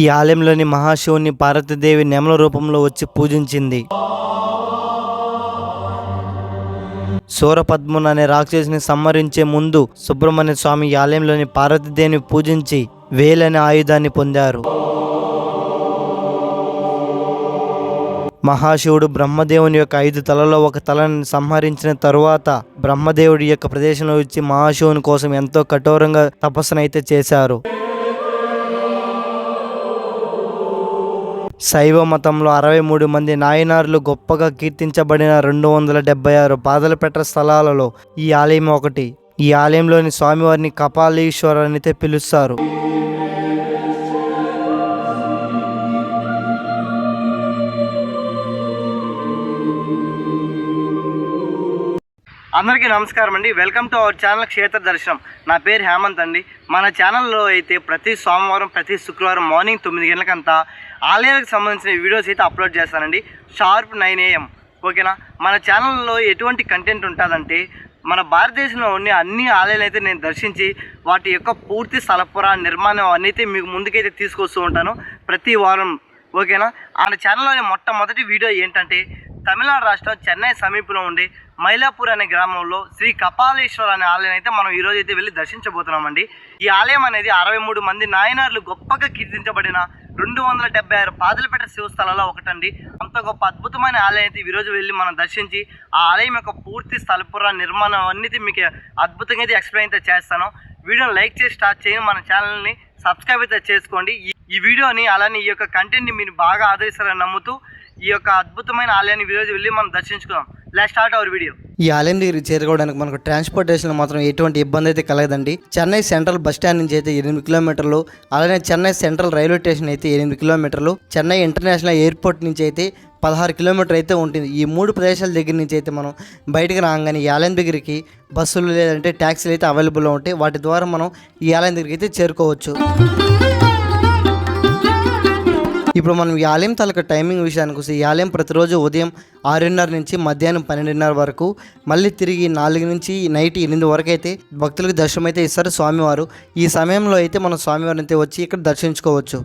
ఈ ఆలయంలోని మహాశివుని పార్వతీదేవి నెమల రూపంలో వచ్చి పూజించింది. శూరపద్ముని అనే రాక్షసుని సంహరించే ముందు సుబ్రహ్మణ్య స్వామి ఈ ఆలయంలోని పార్వతీదేవిని పూజించి వేలనే ఆయుధాన్ని పొందారు. మహాశివుడు బ్రహ్మదేవుని యొక్క 5 తలలో ఒక తలను సంహరించిన తరువాత బ్రహ్మదేవుడి యొక్క ప్రదేశంలో వచ్చి మహాశివుని కోసం ఎంతో కఠోరంగా తపస్సునైతే చేశారు. శైవ మతంలో 63 మంది నాయనార్లు గొప్పగా కీర్తించబడిన 276 పాదలపెట్ట స్థలాలలో ఈ ఆలయం ఒకటి. ఈ ఆలయంలోని స్వామివారిని కపాలీశ్వర అని పిలుస్తారు. అందరికీ నమస్కారం అండి. వెల్కమ్ టు అవర్ ఛానల్ క్షేత్ర దర్శనం. నా పేరు హేమంత్ అండి. మన ఛానల్లో అయితే ప్రతి సోమవారం ప్రతి శుక్రవారం మార్నింగ్ 9 గంటలకంతా ఆలయాలకు సంబంధించిన వీడియోస్ అయితే అప్లోడ్ చేస్తానండి. Sharp 9 AM. ఓకేనా? మన ఛానల్లో ఎటువంటి కంటెంట్ ఉంటుందంటే మన భారతదేశంలో ఉన్న అన్ని ఆలయాలు అయితే నేను దర్శించి వాటి యొక్క పూర్తి స్థలపుర నిర్మాణం అన్నైతే మీకు ముందుకైతే తీసుకొస్తూ ఉంటాను ప్రతి వారం. ఓకేనా? మన ఛానల్లోని మొట్టమొదటి వీడియో ఏంటంటే తమిళనాడు రాష్ట్రం చెన్నై సమీపంలో ఉండే మైలాపూర్ అనే గ్రామంలో శ్రీ కపాలీశ్వర అనే ఆలయం అయితే మనం ఈరోజు అయితే వెళ్ళి దర్శించబోతున్నామండి. ఈ ఆలయం అనేది 63 మంది నాయనార్లు గొప్పగా కీర్తించబడిన 276 పాదలపెట్ట శివస్థలాల్లో ఒకటండి. అంత గొప్ప అద్భుతమైన ఆలయం అయితే ఈరోజు వెళ్ళి మనం దర్శించి ఆ ఆలయం యొక్క పూర్తి స్థలపుర నిర్మాణం అన్నిటి మీకు అద్భుతంగా అయితే ఎక్స్ప్లెయిన్ అయితే చేస్తాను. వీడియోని లైక్ చేసి స్టార్ట్ చేయండి, మన ఛానల్ని సబ్స్క్రైబ్ అయితే చేసుకోండి. ఈ వీడియోని అలానే ఈ యొక్క కంటెంట్ని మీరు బాగా ఆదరిస్తారని నమ్ముతూ ఈ యొక్క అద్భుతమైన ఆలయాన్ని ఈరోజు వెళ్ళి మనం దర్శించుకుందాం. Let's start our video. ఈ ఆలయం దగ్గరికి చేరుకోవడానికి మనకు ట్రాన్స్పోర్టేషన్ మాత్రం ఎటువంటి ఇబ్బంది అయితే కలగదండి. చెన్నై సెంట్రల్ బస్ స్టాండ్ నుంచి అయితే 8 కిలోమీటర్లు, అలానే చెన్నై సెంట్రల్ రైల్వే స్టేషన్ అయితే 8 కిలోమీటర్లు, చెన్నై ఇంటర్నేషనల్ ఎయిర్పోర్ట్ నుంచి అయితే 16 కిలోమీటర్ అయితే ఉంటుంది. ఈ 3 ప్రదేశాల దగ్గర నుంచి అయితే మనం బయటకు రాగానే ఈ ఆలయం దగ్గరికి బస్సులు లేదంటే ట్యాక్సీలు అయితే అవైలబుల్లో ఉంటాయి. వాటి ద్వారా మనం ఈ ఆలయం దగ్గరికి అయితే చేరుకోవచ్చు. ఇప్పుడు మనం ఈ ఆలయం తాలూకా టైమింగ్ విషయానికి వస్తే ఈ ఆలయం ప్రతిరోజు ఉదయం 6:30 నుంచి మధ్యాహ్నం 12:30 వరకు, మళ్ళీ తిరిగి 4 నుంచి నైట్ 8 వరకు అయితే భక్తులకు దర్శనం అయితే ఇస్తారు స్వామివారు. ఈ సమయంలో అయితే మనం స్వామివారిని అయితే వచ్చి ఇక్కడ దర్శించుకోవచ్చు.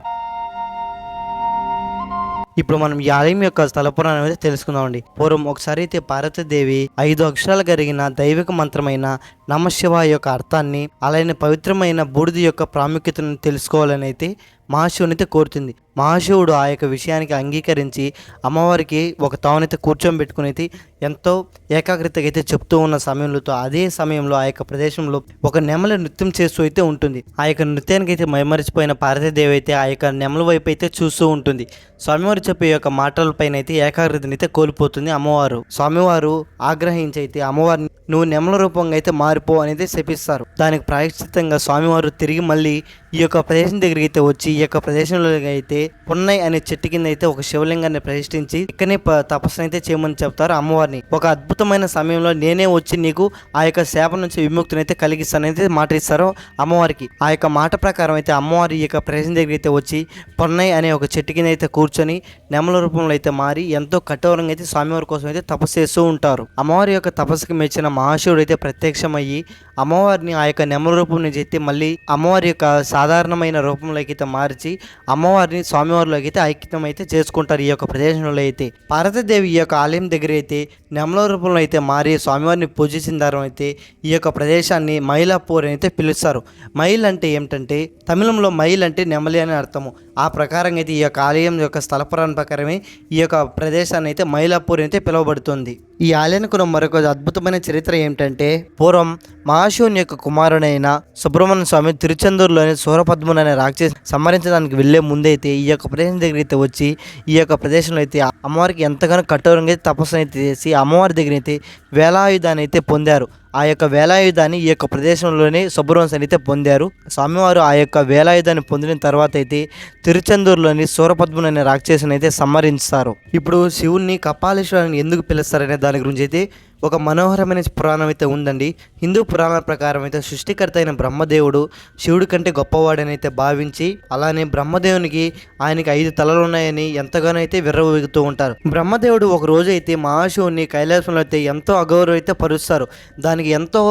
ఇప్పుడు మనం ఈ ఆలయం యొక్క స్థల పురాణం అయితే తెలుసుకుందామండి. పూర్వం ఒకసారి అయితే పార్వతీదేవి 5 అక్షరాలు కలిగిన దైవిక మంత్రమైన నమశివాయ యొక్క అర్థాన్ని, అలానే పవిత్రమైన బూడిద యొక్క ప్రాముఖ్యతను తెలుసుకోవాలని అయితే మహాశివుని అయితే కోరుతుంది. మహాశివుడు ఆ యొక్క విషయానికి అంగీకరించి అమ్మవారికి ఒక తావునైతే కూర్చోబెట్టుకుని అయితే ఎంతో ఏకాగ్రతగా అయితే చెప్తూ ఉన్న సమయంలో అదే సమయంలో ఆ యొక్క ప్రదేశంలో ఒక నెమలి నృత్యం చేస్తూ అయితే ఉంటుంది. ఆ యొక్క నృత్యానికి అయితే మైమరిచిపోయిన పార్వతీదేవి అయితే ఆ యొక్క నెమల వైపు అయితే చూస్తూ ఉంటుంది. స్వామివారు చెప్పే యొక్క మాటలపైన అయితే ఏకాగ్రతని అయితే కోల్పోతుంది అమ్మవారు. స్వామివారు ఆగ్రహించి అయితే అమ్మవారిని నువ్వు నెమల రూపంగా అయితే మారిపో అనేది శపిస్తారు. దానికి ప్రాయశ్చిత్తంగా స్వామివారు తిరిగి మళ్ళీ ఈ యొక్క ప్రదేశం దగ్గరికి అయితే వచ్చి ఈ యొక్క ప్రదేశంలో అయితే పున్నై అనే చెట్టు కింద అయితే ఒక శివలింగాన్ని ప్రతిష్ఠించి ఇక్కడనే తపస్సు అయితే చేయమని చెప్తారు అమ్మవారిని. ఒక అద్భుతమైన సమయంలో నేనే వచ్చి నీకు ఆ యొక్క శాప నుంచి విముక్తిని అయితే కలిగిస్తానైతే మాట ఇస్తారు అమ్మవారికి. ఆ యొక్క మాట ప్రకారం అయితే అమ్మవారి ఈ యొక్క ప్రదేశం దగ్గరికి అయితే వచ్చి పున్నై అనే ఒక చెట్టు కింద అయితే కూర్చొని నెమల రూపంలో అయితే మారి ఎంతో కఠోరంగా అయితే స్వామివారి కోసం అయితే తపస్సు చేస్తూ ఉంటారు. అమ్మవారి యొక్క తపస్సుకి మెచ్చిన మహాశివుడు అయితే ప్రత్యక్షమయ్యి అమ్మవారిని ఆ యొక్క నెమల రూపం నుంచి అయితే మళ్ళీ అమ్మవారి యొక్క సాధారణమైన రూపంలోకి అయితే మార్చి అమ్మవారిని స్వామివారిలోకి అయితే ఐక్యం అయితే చేసుకుంటారు. ఈ యొక్క ప్రదేశంలో అయితే పార్వతీదేవి ఈ యొక్క ఆలయం దగ్గర అయితే నెమల రూపంలో అయితే మారి స్వామివారిని పూజించిన తర్వాత అయితే ఈ యొక్క ప్రదేశాన్ని మైలాపూర్ అని అయితే పిలుస్తారు. మైల్ అంటే ఏమిటంటే తమిళంలో మైల్ అంటే నెమలి అని అర్థము. ఆ ప్రకారంగా అయితే ఈ యొక్క ఆలయం యొక్క స్థల పురాణం ప్రకారమే ఈ యొక్క ప్రదేశాన్ని అయితే మైలాపూర్ అయితే పిలువబడుతుంది. ఈ ఆలయానికి మరొక అద్భుతమైన చరిత్ర ఏమిటంటే పూర్వం మహాశివుని యొక్క కుమారుడైన సుబ్రహ్మణ్య స్వామి తిరుచెందూరులోని శూరపద్ముని అనే రాక్షసి సంహరించడానికి వెళ్లే ముందైతే ఈ యొక్క ప్రదేశం దగ్గర అయితే వచ్చి ఈ యొక్క ప్రదేశంలో అయితే అమ్మవారికి ఎంతగానో కఠోరంగా తపస్సు అయితే చేసి అమ్మవారి దగ్గర అయితే వేలాయుధాన్ని అయితే పొందారు. ఆ యొక్క వేలాయుధాన్ని ఈ యొక్క ప్రదేశంలోనే సుబ్రహ్మణ్య అయితే పొందారు. స్వామివారు ఆ యొక్క వేలాయుధాన్ని పొందిన తర్వాత అయితే తిరుచెందూరులోని శూరపద్ముని అనే రాక్షసుని అయితే సంహరిస్తారు. ఇప్పుడు శివుణ్ణి కపాలీశ్వరుని ఎందుకు పిలుస్తారనే దాని గురించి అయితే ఒక మనోహరమైన పురాణం అయితే ఉందండి. హిందూ పురాణాల ప్రకారం అయితే సృష్టికర్త అయిన బ్రహ్మదేవుడు శివుడి కంటే గొప్పవాడని అయితే భావించి, అలానే బ్రహ్మదేవునికి ఆయనకి 5 తలలు ఉన్నాయని ఎంతగానో అయితే విర్రవీగుతూ ఉంటారు. బ్రహ్మదేవుడు ఒక రోజు అయితే మహాశివుని కైలాసంలో అయితే ఎంతో అగౌరవ అయితే పరుస్తారు. దానికి ఎంతో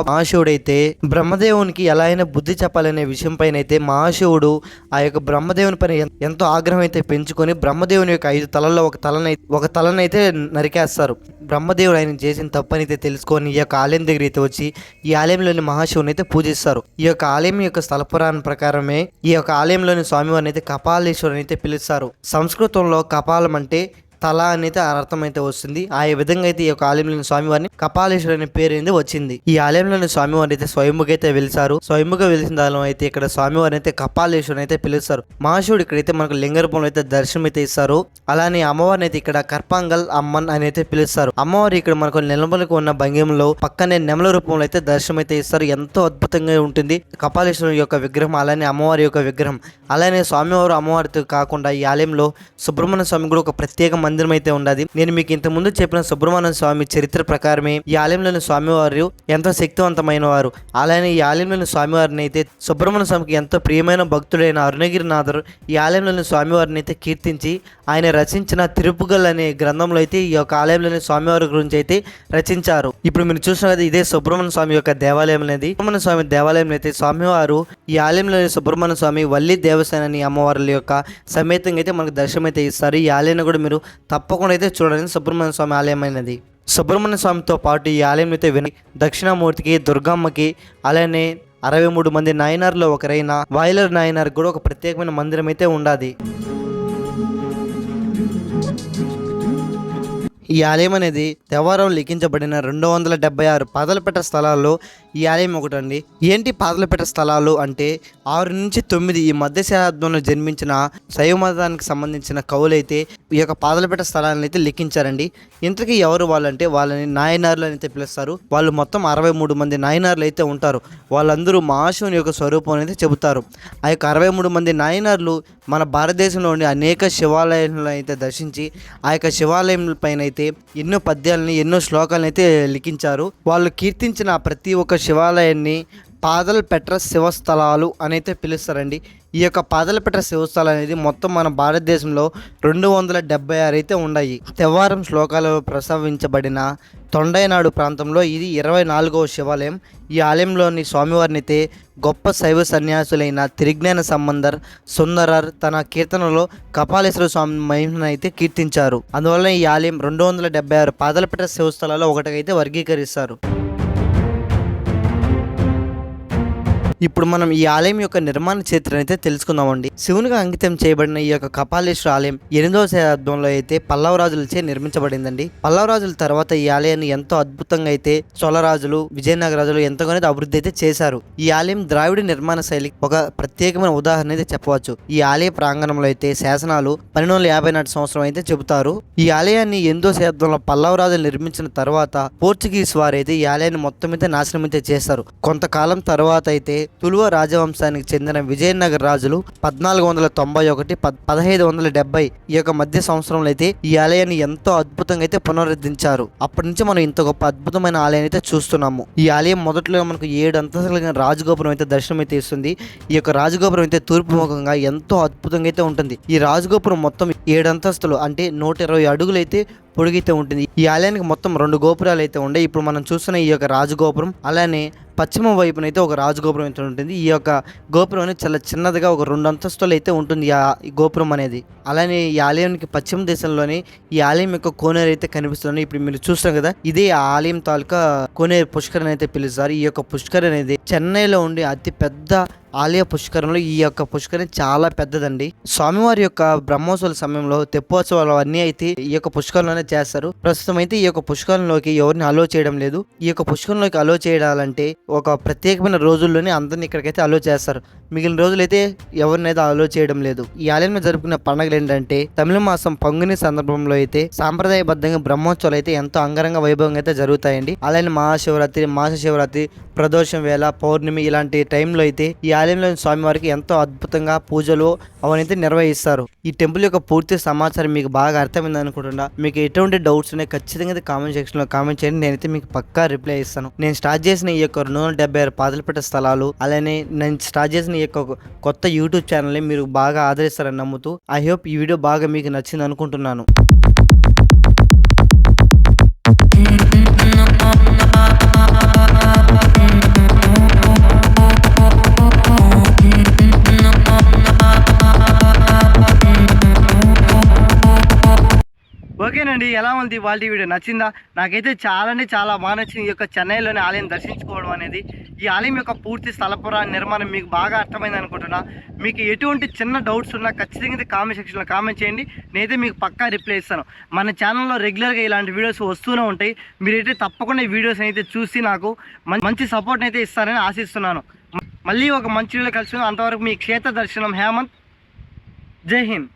మహాశివుడు అయితే బ్రహ్మదేవునికి ఎలా అయినా బుద్ధి చెప్పాలనే విషయం పైన అయితే మహాశివుడు ఆ యొక్క బ్రహ్మదేవుని పైన ఎంతో ఆగ్రహం అయితే పెంచుకొని బ్రహ్మదేవుని యొక్క 5 తలల్లో ఒక తలనైతే నరికేస్తారు. బ్రహ్మదేవుడు ఆయన చేసిన తప్పని అయితే తెలుసుకొని ఈ యొక్క ఆలయం దగ్గర అయితే వచ్చి ఈ ఆలయంలోని మహాశివుని అయితే పూజిస్తారు. ఈ యొక్క ఆలయం యొక్క స్థల పురాణం ప్రకారమే ఈ యొక్క ఆలయంలోని స్వామివారిని అయితే కపాలేశ్వరుని అయితే పిలుస్తారు. సంస్కృతంలో కపాలం అంటే తల అనేది అర్థం అయితే వస్తుంది. ఆ విధంగా అయితే ఈ యొక్క ఆలయంలోని స్వామివారిని కపాలేశ్వరు అనే పేరు అనేది వచ్చింది. ఈ ఆలయంలోని స్వామివారిని అయితే స్వయంభుగా అయితే వెలిసారు. స్వయంభుగా వెలిసిన దానిలో అయితే ఇక్కడ స్వామివారిని అయితే కపాలేశ్వరుని అయితే పిలుస్తారు. మహాశివుడు ఇక్కడైతే మనకు లింగ రూపంలో అయితే దర్శనం అయితే ఇస్తారు. అలానే అమ్మవారిని అయితే ఇక్కడ కర్పాంగల్ అమ్మన్ అని అయితే పిలుస్తారు. అమ్మవారు ఇక్కడ మనకు నెలమలకు ఉన్న భంగిమలో పక్కనే నెమల రూపంలో అయితే దర్శనం అయితే ఇస్తారు. ఎంతో అద్భుతంగా ఉంటుంది కపాలేశ్వరుని యొక్క విగ్రహం, అలానే అమ్మవారి యొక్క విగ్రహం. అలానే స్వామివారు అమ్మవారితో కాకుండా ఈ ఆలయంలో సుబ్రహ్మణ్య స్వామి కూడా ఒక ప్రత్యేక మందిరం అయితే ఉన్నది. నేను మీకు ఇంత ముందు చెప్పిన సుబ్రహ్మణ్య స్వామి చరిత్ర ప్రకారమే ఈ ఆలయంలోని స్వామివారు ఎంతో శక్తివంతమైన వారు. అలానే ఈ ఆలయంలోని స్వామివారిని అయితే సుబ్రహ్మణ్య స్వామికి ఎంతో ప్రియమైన భక్తుడైన అరుణగిరినాథర్ ఈ ఆలయంలోని స్వామివారిని అయితే కీర్తించి ఆయన రచించిన తిరుపుగల్ అనే గ్రంథంలో అయితే ఈ యొక్క ఆలయంలోని స్వామివారి గురించి అయితే రచించారు. ఇప్పుడు మీరు చూసిన కదా ఇదే సుబ్రహ్మణ్య స్వామి యొక్క దేవాలయం అనేది. సుబ్రహ్మణ్య స్వామి దేవాలయం అయితే స్వామివారు ఈ ఆలయంలోని సుబ్రహ్మణ్య స్వామి వల్లి దేవసేన అమ్మవార్ల యొక్క సమేతంగా అయితే మనకు దర్శనం అయితే ఇస్తారు. ఈ ఆలయాన్ని కూడా మీరు తప్పకుండా అయితే చూడండి. సుబ్రహ్మణ్య స్వామి ఆలయం అయినది. సుబ్రహ్మణ్య స్వామితో పాటు ఈ ఆలయం అయితే దక్షిణామూర్తికి, దుర్గమ్మకి, అలానే 63 మంది నాయనార్లో ఒకరైన వాయిలర్ నాయనార్ కూడా ఒక ప్రత్యేకమైన మందిరం అయితే ఉండాది. ఈ ఆలయం అనేది దేవారం లిఖించబడిన 276 పాదలపెట్ట స్థలాల్లో ఈ ఆలయం ఒకటండి. ఏంటి పాదలపెట్ట స్థలాలు అంటే 6 నుంచి 9 ఈ మధ్య శతాబ్దంలో జన్మించిన శైవ మతానికి సంబంధించిన కవులైతే ఈ యొక్క పాదలపెట్ట స్థలాలను అయితే లిఖించారండి. ఇంతకీ ఎవరు వాళ్ళంటే వాళ్ళని నాయనార్లు అని అయితే పిలుస్తారు. వాళ్ళు మొత్తం 63 మంది నాయనార్లు అయితే ఉంటారు. వాళ్ళందరూ మహాశివుని యొక్క స్వరూపం అయితే చెబుతారు. ఆ యొక్క 63 మంది నాయనార్లు మన భారతదేశంలో ఉండే అనేక శివాలయాలను అయితే దర్శించి ఆ యొక్క శివాలయం పైన అయితే ఎన్నో పద్యాలని, ఎన్నో శ్లోకాలను అయితే లిఖించారు. వాళ్ళు కీర్తించిన ప్రతి ఒక్క శివాలయాన్ని పాదలపెట్ట శివస్థలాలు అని అయితే పిలుస్తారండి. ఈ యొక్క పాదలపెట్ట శివస్థలాలు అనేది మొత్తం మన భారతదేశంలో 276 అయితే ఉన్నాయి. తెవ్వారం శ్లోకాలలో ప్రస్తావించబడిన తొండైనాడు ప్రాంతంలో ఇది 24వ శివాలయం. ఈ ఆలయంలోని స్వామివారిని అయితే గొప్ప శైవ సన్యాసులైన త్రిజ్ఞాన సంబంధర్ సుందరర్ తన కీర్తనలో కపాలేశ్వర స్వామి మహిమను అయితే కీర్తించారు. అందువల్ల ఈ ఆలయం 276 పాదలపెట్ట శివస్థలాల్లో ఒకటికైతే వర్గీకరిస్తారు. ఇప్పుడు మనం ఈ ఆలయం యొక్క నిర్మాణ చరిత్రను అయితే తెలుసుకుందామండి. శివునిగా అంకితం చేయబడిన ఈ యొక్క కపాలేశ్వర ఆలయం 8వ శతాబ్దంలో అయితే పల్లవ రాజులచే నిర్మించబడిందండి. పల్లవ రాజుల తర్వాత ఈ ఆలయాన్ని ఎంతో అద్భుతంగా అయితే చోళరాజులు, విజయనగర రాజులు ఎంతగానో అభివృద్ధి అయితే చేశారు. ఈ ఆలయం ద్రావిడ నిర్మాణ శైలికి ఒక ప్రత్యేకమైన ఉదాహరణ అయితే చెప్పవచ్చు. ఈ ఆలయ ప్రాంగణంలో అయితే శాసనాలు 1254 సంవత్సరం అయితే చెబుతారు. ఈ ఆలయాన్ని 8వ శతాబ్దంలో పల్లవ రాజులు నిర్మించిన తర్వాత పోర్చుగీస్ వారు అయితే ఈ ఆలయాన్ని మొత్తం అయితే నాశనం అయితే చేశారు. కొంతకాలం తర్వాత అయితే తులువ రాజవంశానికి చెందిన విజయనగర రాజులు 1491, 1570 ఈ యొక్క మధ్య సంవత్సరంలో అయితే ఈ ఆలయాన్ని ఎంతో అద్భుతంగా అయితే పునరుద్ధరించారు. అప్పటి నుంచి మనం ఇంత గొప్ప అద్భుతమైన ఆలయాన్ని అయితే చూస్తున్నాము. ఈ ఆలయం మొదట్లో మనకు 7 అంతస్తుల రాజగోపురం అయితే దర్శనం అయితే ఇస్తుంది. ఈ యొక్క రాజగోపురం అయితే తూర్పు ముఖంగా ఎంతో అద్భుతంగా అయితే ఉంటుంది. ఈ రాజగోపురం మొత్తం 7 అంతస్తులు అంటే 120 అడుగులు అయితే పొడిగితే ఉంటుంది. ఈ ఆలయానికి మొత్తం 2 గోపురాలు అయితే ఉండే. ఇప్పుడు మనం చూస్తున్న ఈ యొక్క రాజగోపురం, అలానే పశ్చిమ వైపున అయితే ఒక రాజగోపురం అయితే ఉంటుంది. ఈ యొక్క గోపురం అనేది చాలా చిన్నదిగా ఒక 2 అంతస్తులు అయితే ఉంటుంది ఈ గోపురం అనేది. అలానే ఈ ఆలయానికి పశ్చిమ దేశంలోనే ఈ ఆలయం యొక్క కోనేరు అయితే కనిపిస్తుంది. ఇప్పుడు మీరు చూస్తారు కదా, ఇదే ఆ ఆలయం తాలూకా కోనేరు పుష్కర్ అయితే పిలుస్తారు. ఈ యొక్క పుష్కర్ అనేది చెన్నైలో ఉండే అతి పెద్ద ఆలయ పుష్కరంలో ఈ యొక్క పుష్కరం చాలా పెద్దదండి. స్వామివారి యొక్క బ్రహ్మోత్సవాల సమయంలో తెప్పోత్సవాలు అన్నీ అయితే ఈ యొక్క పుష్కరంలోనే చేస్తారు. ప్రస్తుతం అయితే ఈ యొక్క పుష్కరంలోకి ఎవరిని అలో చేయడం లేదు. ఈ యొక్క పుష్కరంలోకి అలో చేయాలంటే ఒక ప్రత్యేకమైన రోజుల్లోనే అందరిని ఇక్కడికైతే అలో చేస్తారు. మిగిలిన రోజులైతే ఎవరినైతే అలో చేయడం లేదు. ఈ ఆలయంలో జరుపుకునే పండుగలు ఏంటంటే తమిళ మాసం పంగుని సందర్భంలో అయితే సాంప్రదాయబద్ధంగా బ్రహ్మోత్సవాలు అయితే ఎంతో అంగరంగ వైభవంగా అయితే జరుగుతాయండి. అలానే మహాశివరాత్రి, మాస శివరాత్రి, ప్రదోషం వేళ, పౌర్ణమి ఇలాంటి టైంలో అయితే ఈ ఆలయంలోని స్వామివారికి ఎంతో అద్భుతంగా పూజలు అవన్నీ నిర్వహిస్తారు. ఈ టెంపుల్ యొక్క పూర్తి సమాచారం మీకు బాగా అర్థమైంది అనుకుంటున్నా. మీకు ఎటువంటి డౌట్స్ ఉన్నాయి ఖచ్చితంగా కామెంట్ సెక్షన్ లో కామెంట్ చేయండి. నేనైతే మీకు పక్కా రిప్లై ఇస్తాను. నేను స్టార్ట్ చేసిన ఈ యొక్క 276 పాదలపేట స్థలాలు, అలానే నేను స్టార్ట్ చేసిన ఈ యొక్క కొత్త యూట్యూబ్ ఛానల్ని మీరు బాగా ఆదరిస్తారని నమ్ముతూ ఐ హోప్ ఈ వీడియో బాగా మీకు నచ్చింది అనుకుంటున్నాను. ఓకేనండి, ఎలా ఉంది వాళ్ళ వీడియో? నచ్చిందా? నాకైతే చాలా అంటే చాలా బాగా నచ్చింది. ఈ యొక్క చెన్నైలోని ఆలయం దర్శించుకోవడం అనేది. ఈ ఆలయం యొక్క పూర్తి స్థలపుర నిర్మాణం మీకు బాగా అర్థమైంది అనుకుంటున్నా. మీకు ఎటువంటి చిన్న డౌట్స్ ఉన్నా ఖచ్చితంగా కామెంట్ సెక్షన్లో కామెంట్ చేయండి. నేనైతే మీకు పక్కా రిప్లై ఇస్తాను. మన ఛానల్లో రెగ్యులర్గా ఇలాంటి వీడియోస్ వస్తూనే ఉంటాయి. మీరైతే తప్పకుండా ఈ వీడియోస్ అయితే చూసి నాకు మంచి సపోర్ట్ అయితే ఇస్తారని ఆశిస్తున్నాను. మళ్ళీ ఒక మంచి వీడియో కలిసి అంతవరకు మీ క్షేత్ర దర్శనం హేమంత్. జై హింద్.